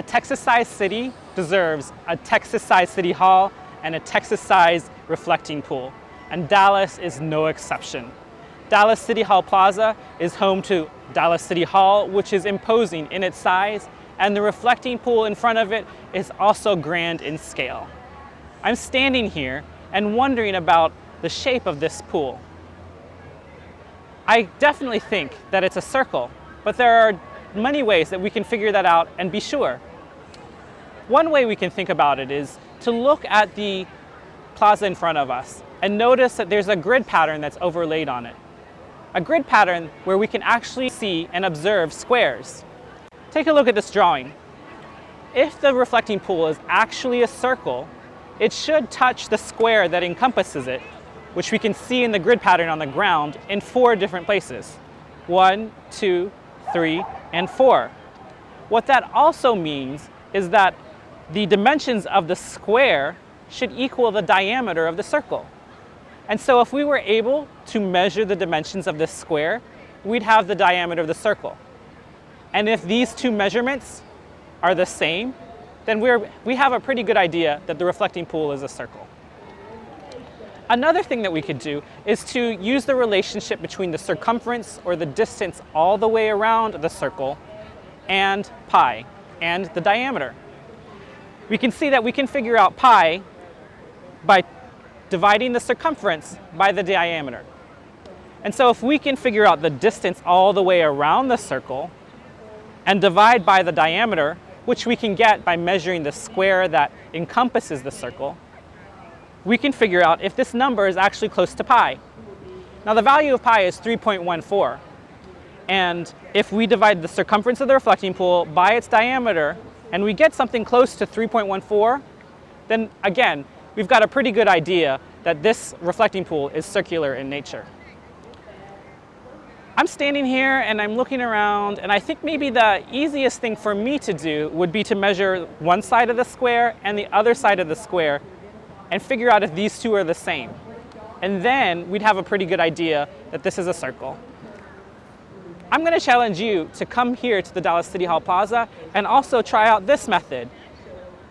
A Texas-sized city deserves a Texas-sized city hall and a Texas-sized reflecting pool, and Dallas is no exception. Dallas City Hall Plaza is home to Dallas City Hall, which is imposing in its size, and the reflecting pool in front of it is also grand in scale. I'm standing here and wondering about the shape of this pool. I definitely think that it's a circle, but there are many ways that we can figure that out and be sure. One way we can think about it is to look at the plaza in front of us and notice that there's a grid pattern that's overlaid on it. A grid pattern where we can actually see and observe squares. Take a look at this drawing. If the reflecting pool is actually a circle, it should touch the square that encompasses it, which we can see in the grid pattern on the ground in 4 different places. 1, 2, 3, and 4. What that also means is that the dimensions of the square should equal the diameter of the circle. And so if we were able to measure the dimensions of this square, we'd have the diameter of the circle. And if these 2 measurements are the same, then we have a pretty good idea that the reflecting pool is a circle. Another thing that we could do is to use the relationship between the circumference, or the distance all the way around the circle, and pi, and the diameter. We can see that we can figure out pi by dividing the circumference by the diameter. And so if we can figure out the distance all the way around the circle and divide by the diameter, which we can get by measuring the square that encompasses the circle, we can figure out if this number is actually close to pi. Now the value of pi is 3.14. And if we divide the circumference of the reflecting pool by its diameter and we get something close to 3.14, then again, we've got a pretty good idea that this reflecting pool is circular in nature. I'm standing here and I'm looking around, and I think maybe the easiest thing for me to do would be to measure one side of the square and the other side of the square and figure out if these 2 are the same. And then we'd have a pretty good idea that this is a circle. I'm going to challenge you to come here to the Dallas City Hall Plaza and also try out this method.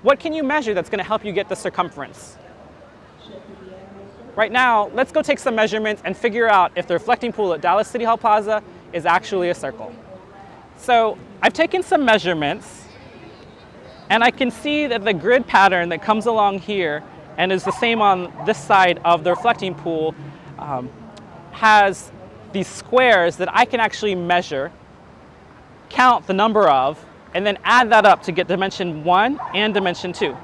What can you measure that's going to help you get the circumference? Right now, let's go take some measurements and figure out if the reflecting pool at Dallas City Hall Plaza is actually a circle. So I've taken some measurements, and I can see that the grid pattern that comes along here and is the same on this side of the reflecting pool has these squares that I can actually measure, count the number of, and then add that up to get dimension 1 and dimension 2.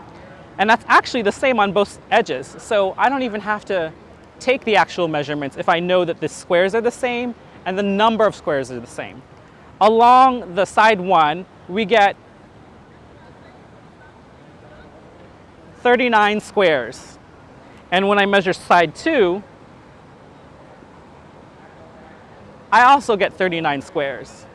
And that's actually the same on both edges. So I don't even have to take the actual measurements if I know that the squares are the same and the number of squares are the same. Along the side 1, we get 39 squares. And when I measure side 2, I also get 39 squares.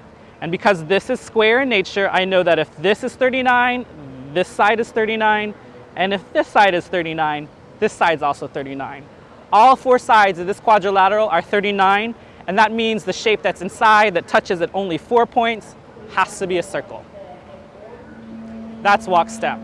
And because this is square in nature, I know that if this is 39, this side is 39, and if this side is 39, this side's also 39. All 4 sides of this quadrilateral are 39, and that means the shape that's inside that touches at only 4 points has to be a circle. That's walk step.